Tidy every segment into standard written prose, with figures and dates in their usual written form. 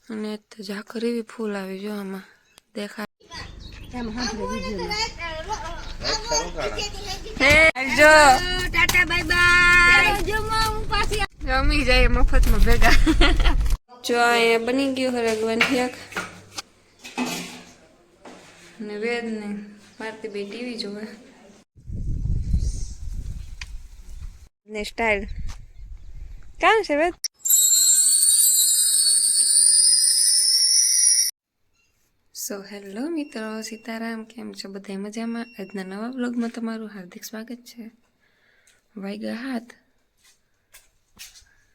અને ઝાકર એવી ફૂલ આવી જો આમાં દેખાય જો ટાટા બાય બાય જમી જાય મફતમાં ભેગા જો અહીંયા બની ગયું હરગવાન ઠીક ને વેદ ને મારતી બે ટીવી જોવે ને સ્ટાઇલ કામ છે વેદ સો હેલો મિત્રો સીતારામ કેમ છો બધા મજામાં આજના નવા વ્લોગમાં તમારું હાર્દિક સ્વાગત છે વાગ્યા હાથ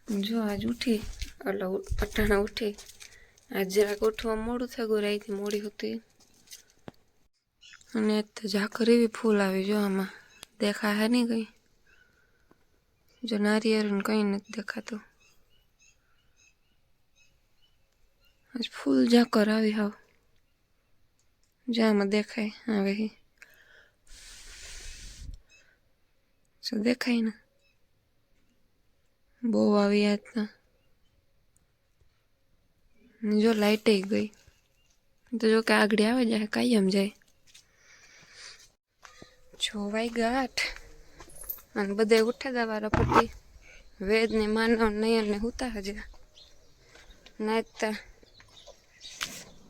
જો આજ ઉઠી એટલે અટાણા ઉઠી આજ જરાક ઉઠવા મોડું થયું રાઈથી મોડી હતી અને ઝાકર એવી ફૂલ આવી જો આમાં દેખા હે નહીં કઈ જો નારિયેળ કઈ નથી દેખાતું આજ ફૂલ ઝાકર આવી હાવ જામાં દેખાય આવે શું દેખાય ને બહુ આવી યાદ જો લાઈટ ગઈ તો જો કે આગળ આવે જાય કાયમ જાય છો વાગ્યા 8 અને બધા ઉઠા જવાના પછી વેદ ને માનવ નયન ને હુતા હજી નાચતા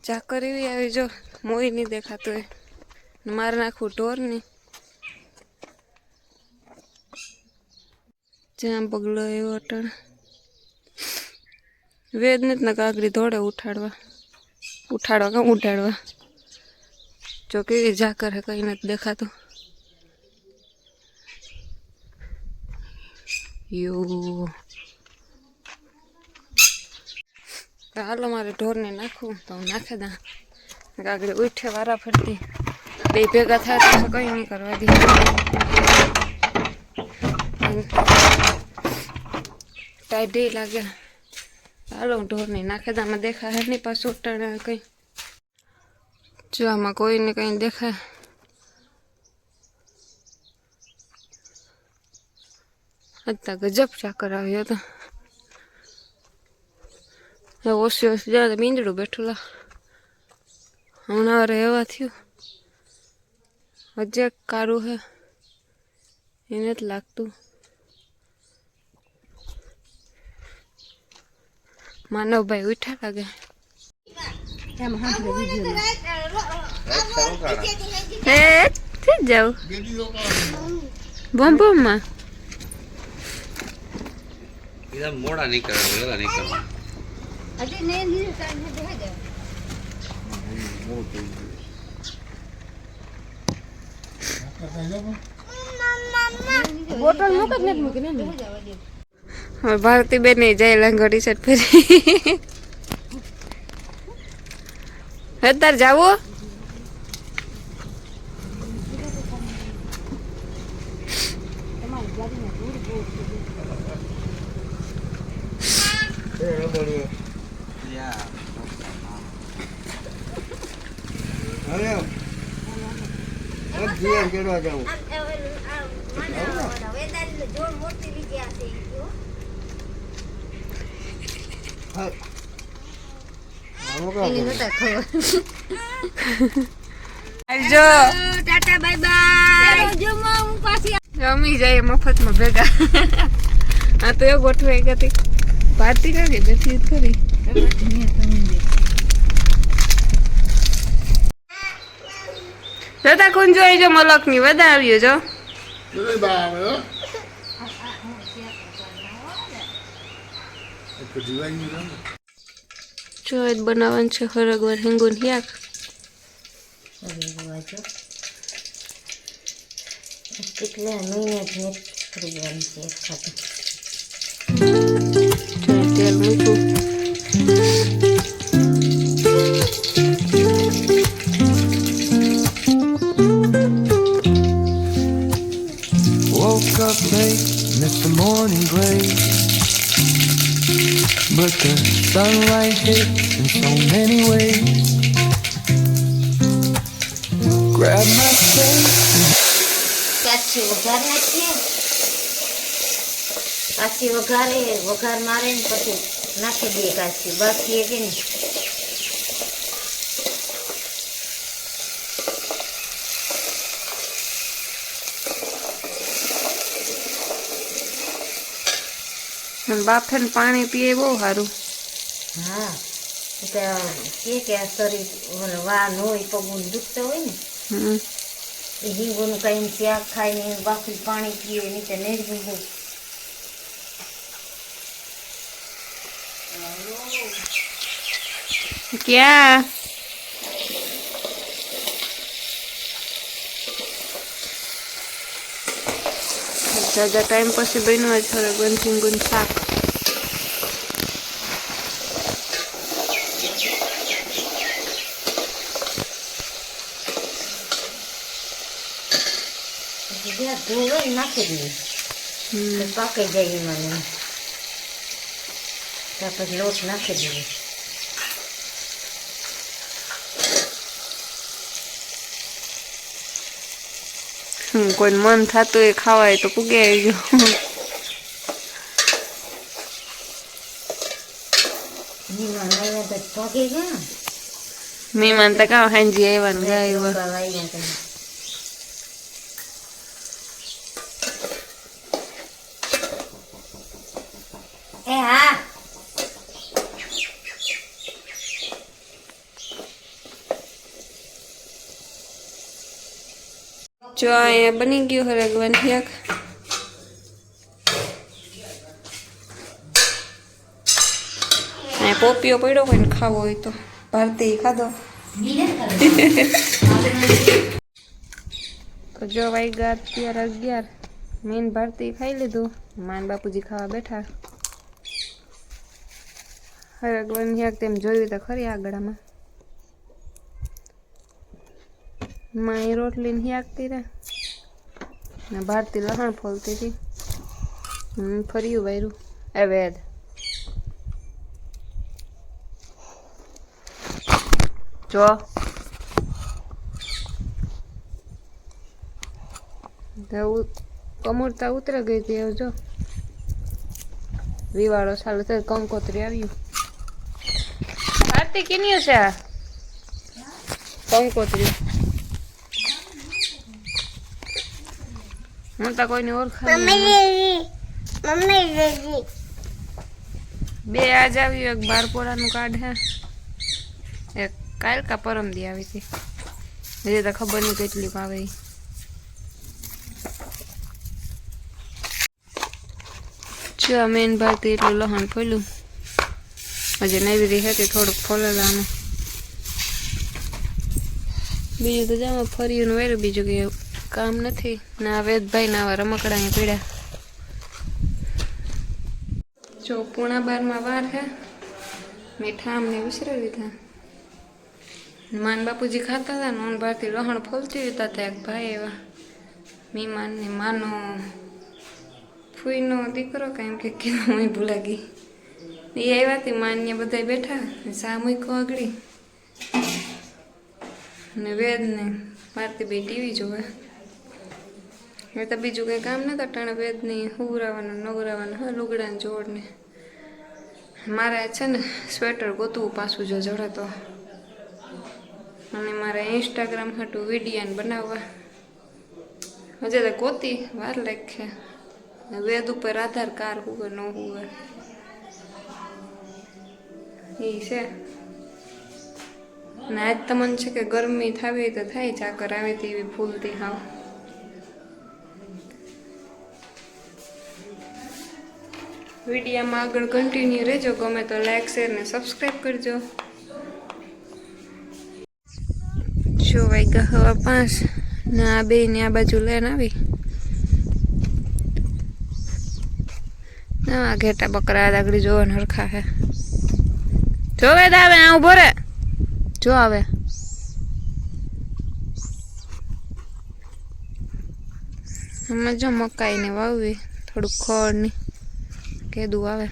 ચાકર એવી આવી જો મોઈ નહીં દેખાતું એ માર નાખું ઢોર ની જ્યાં પગલો એવો અટણ વેદ નથી ને કાગડી દોડે ઉઠાડવા જો કેવી ઝાકર હે કઈ નથી દેખાતું યો હાલો મારે ઢોરને નાખવું તો હું નાખે દા આગળ ઉઠે વારા ફરતી બે ભેગા થાય તો કઈ નહીં કરવા દે ટાઈડ લાગે હાલો હું ઢોરને નાખે દા આમાં દેખાય હે નહીં પાછું ઉટાણે કઈ જો આમાં કોઈને કઈ દેખાય અત્યારે ગજબ ચાકર આવ્યો હતો ઓછી ઓછી જાય મીંદડું બેઠું લા હમણાં એવા થયું હજી કારું હે એને જ લાગતું માનવભાઈ ઉઠા લાગે જાઉં બોમ્બ માં મોડા નીકળે વેલા નીકળે અજી ને લીધું કાઈ ને બેહા જાવ બોટલ મૂક જ નથી મૂકી ને હવે ભારતી બેન જાય લંગોટી શર્ટ ફરી અત્યારે જાવું જો ટાટા બાય બાય જો હું પાછી જમી જાય મફતમાં ભેગા આ તો એવું ગોઠવાઈ ગઈ ભારતી કાઢી બેઠી ખરી જતા કોણ જોઈ જો મલક ની બધા આવ્યો જો જો એ બનાવવાનું છે હરગવાર હિંગુન યાક કેટલા મહિના ખરીદવાની છે ખાતું તેલ મૂકું Woke up late, missed the morning grace, but the sunlight hits in so many ways. Grab my face. કાચી વઘાર નાખીએ કાચી વઘાર મારે ને પછી નાખી દઈએ કાચી બાકી એ કે ને બાફે ને પાણી પીએ બહુ સારું. હા કે આ શરીર વાન હોય પગું દુખતા હોય ને એ હિંગોનું કઈ શાક ખાઈને બાફી પાણી પીએ નીચે નેરવું બહુ ક્યાં જાજા ટાઈમ પછી બન્યું છે ગંઠીંગુન શાક. ધોવે નાખી દઈએ પાકી જાય એમાં ત્યાર પછી લોટ નાખી દઈએ. કોઈ મન થતું એ ખાવાય તો પૂગે આવી ગયો. મહેમાન આવ્યા તો ભાગી ગયા મહેમાન તો કાં હાંજી આવ્યા ને ગયા એ હા જો અહીંયા બની ગયું હરગવાનું શાક. અહીંયા પોપિયો પડ્યો હોય ને ખાવો હોય તો ભારતી ખાધો. તો જો વાગ્યા અત્યારે 11. મેન ભારતી ખાઈ લીધું. માન બાપુજી ખાવા બેઠા. હરગવાનું શાક તેમ જોયું તો ખરી આગળમાં મારી રોટલી ને શાકતી રહે ને ભારતી લસણ ફોલતી હતી. ફર્યું વાયરું એ વેદ જો કમૂરતા ઉતરે ગઈ હતી. જો વિવાળો ચાલુ થયો કંકોત્રી આવ્યું. ભારતી કેની છે આ કંકોત્રી? હું તો કોઈને ઓળખાણ બે આજ આવ્યું. એક બારપોરાનું કાર્ડ હે એક કાલ કા પરમ દી આવી હતી. હજી તો ખબર નહીં કેટલી આવે. જો મેન ભારતી એટલું લહણ ફોલ્યું. હજી નવી હતી થોડુંક ફોલેલાનું. બીજું તો જામાં ફર્યું ને વેરું. બીજું કે કામ નથી. ના વેદભાઈ ના આવા રમકડા અહીંયા પીડ્યા. જો 11:30 વાર હે. મીઠા અમને વિસરી લીધા. માન બાપુજી ખાતા હતા ને ભારતી લહણ ફોલતી હતા. એક ભાઈ એવા મહેમાન ને માનો ફૂઈનો દીકરો કાંઈ કે કીધું હું ભૂલા ગઈ. એ આવ્યા હતી. માન્ય બધા બેઠા સા મૂકો આગળ ને વેદ ને ભારતી બે ટીવી જોવે. હવે તો બીજું કંઈ કામ નતા. ટાણે વેદ ની હુવરાવાનું નવરાવાનું હા લુગડા જોડ ને મારે છે ને સ્વેટર ગોતવું પાછું જો જડે તો. અને મારે ઇન્સ્ટાગ્રામ હાટું વિડીયો બનાવવા હજે તો ગોતી વાર લાગે. વેદ ઉપર આધાર કાર હુવે ન હુવે એ છે. ને આજ તમને છે કે ગરમી થાવી તો થાય. ચાકર આવે તેવી ફૂલતી હાવ. વિડીયોમાં આગળ કન્ટિન્યુ રહેજો. ગમે તો લાઈક શેર ને સબસ્ક્રાઈબ કરજો. જો વાગ્યા 5 ને આ બે ને આ બાજુ લઈને આવી. ના ઘેટા બકરા આગળ જોવાનું હરખા હે. જોવે તો આવે આ ઉભો રે. જો આવે હમણાં જો મકાઈ ને વાવવી થોડુંક ખડ ની કેદું આવે.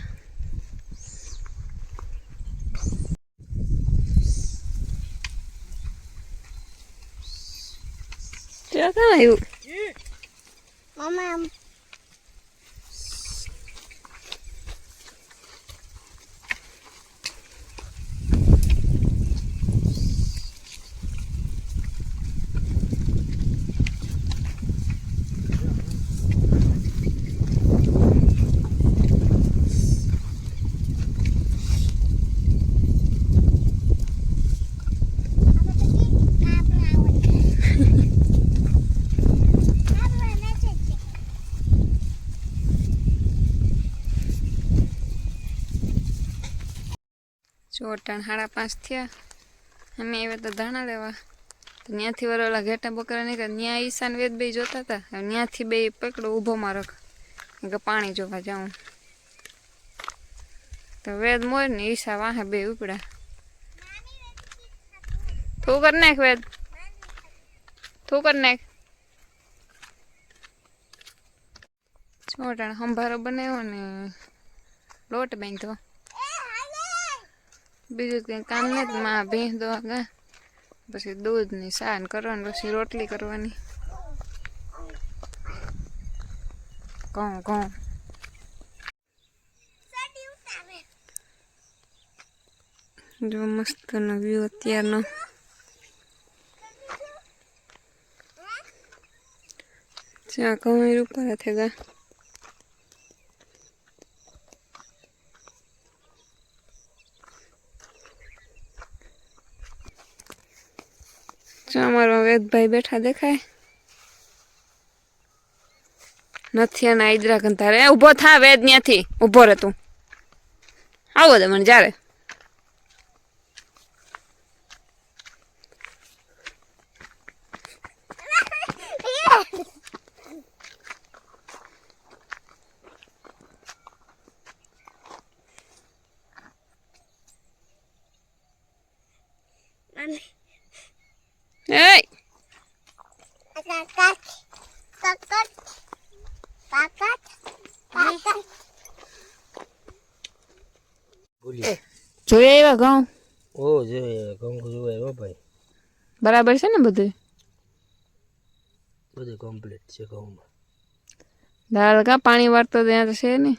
ક્યાં આવ્યું ચોટાણ 5:30 થયા. અમે આવ્યા તો ધાણા લેવા. તો ત્યાંથી વરોલા ઘેટા બકરા નીકળ્યા. ત્યાં ઈશાન વેદ બે જોતા હતા. ત્યાંથી બે પકડો ઊભો માં રખ કે પાણી જોવા જાઉં. તો વેદ મોર ને ઈશા વાહે બે ઉપડ્યા. તું કર નાખ વેદ, તું કર નાખ. ચોટાણ સંભારો બનાવ્યો ને લોટ બાંધ્યો. બીજું કંઈ કામ નથી. માં ભેંસ દોવા ગયા, પછી દૂધ ની સાન કરવાની, પછી રોટલી કરવાની. ઘઉં ઘઉં જો મસ્તનો વ્યૂ અત્યારનો. જ્યાં ઘઉં ઉપર થઈ ગયા. અમારા વેદભાઈ બેઠા દેખાય નથી. અને આઈદરા ગંધારે ઉભો થા વેદ, ત્યાંથી ઉભો રહે તું. આવો દે મને જ્યારે. Hey! જોઈ આવ્યા ઘઉં? ઓ જોઈએ ઘઉં જોવાય હો ભાઈ. બરાબર છે ને બધું? બધું કમ્પ્લીટ છે ઘઉંમાં. દાળ કા પાણી વાળતો ત્યાં તો છે ને.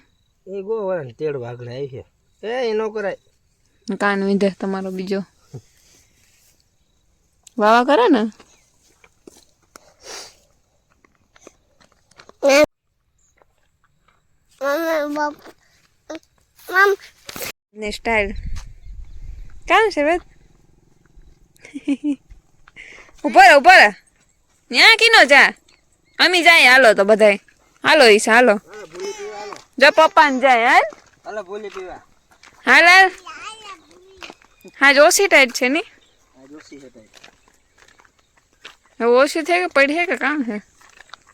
એ ગોવાળાને તેડ વાગણે આવી છે. એ ન કરાય. કાન વિંધે તમારો બીજો વાવા કરે ને. ને સ્ટાઈલ કામ છે વેદ. ઉપર ત્યાં કીનો જા. અમી જાય હાલો તો બધાય. હાલો ઈશા હાલો. જો પપ્પા ને જાય હાલ. હાલો બોલી પીવા. હાલ હાલ. હા ઓછી ટાઈટ છે ને. જોશી છે ટાઈટ. ઓછી થઈ કે પડી છે કે કામ છે?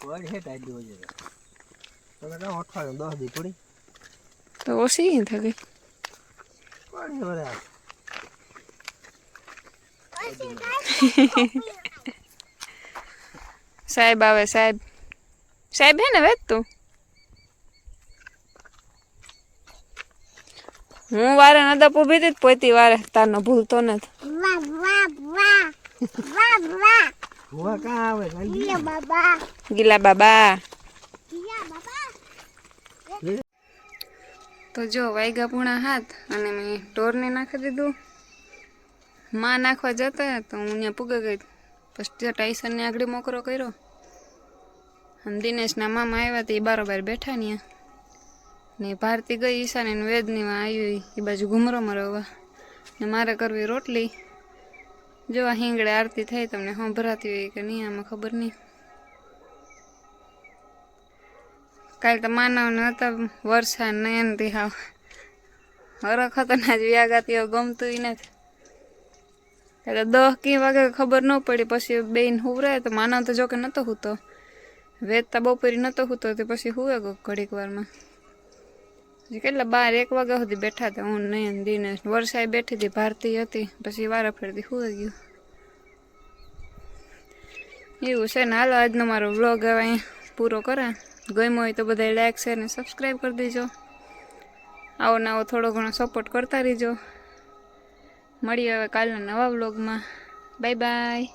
પડી છે ટાઈટ હોય છે. તમે કામ 10 દી પડી તો ઓછી થઈ ગઈ. પડી બરાબર. સાહેબ આવે સાહેબ. સાહેબ હે ને વેદ તું? હું વારે નતા ઊભી હતી પોતી વારે તારનો ભૂલતો નથી. હુવા કા આવે ગીલા બાબા. તો જો વાગ્યા પૂણા 7 અને મેં ઢોરને નાખી દીધું. માં નાખવા જતા તો હું ત્યાં પૂગી ગઈ. પછી ટાઈસનને આગળ મોકરો કર્યો. અને દિનેશના મામા આવ્યા તો એ બારોબાર બેઠા ત્યાં. ને ભારતી ગઈ ઈશાને વેદનીમાં આવી એ બાજુ ઘૂમરો મરવા. ને મારે કરવી રોટલી. જો આ હિંગળે આરતી થઈ તમને સંભળાતી હોય કે નહીં આમાં ખબર નહીં. કાલે તો માનવને હતા વરસાદ નયનથી હાવ હરખ હતો ને આજ વ્યાગાતી ગમતું નથી. એટલે 10 કી વાગે ખબર ન પડી. પછી બેન હુવરાય તો માનવ તો જોકે નહોતો હૂતો. વેદતા બપોરી નહોતો હૂતો તો પછી હુવે ગયો ઘડીક વારમાં. કેટલા 12-1 વાગ્યા સુધી બેઠા હતા હું નયન દિનેશ. વર્ષાએ બેઠી હતી, ભારતી હતી. પછી વારા ફરતી હુઈ ગયું. એવું છે ને. હાલો આજનો મારો વ્લોગ હવે અહીંયા પૂરો કરા. ગમ્યો હોય તો બધા લાઈક શેર ને સબસ્ક્રાઈબ કરી દેજો. આવો નવો થોડો ઘણો સપોર્ટ કરતા રહીજો. મળીએ હવે કાલના નવા વ્લોગમાં. Bye bye.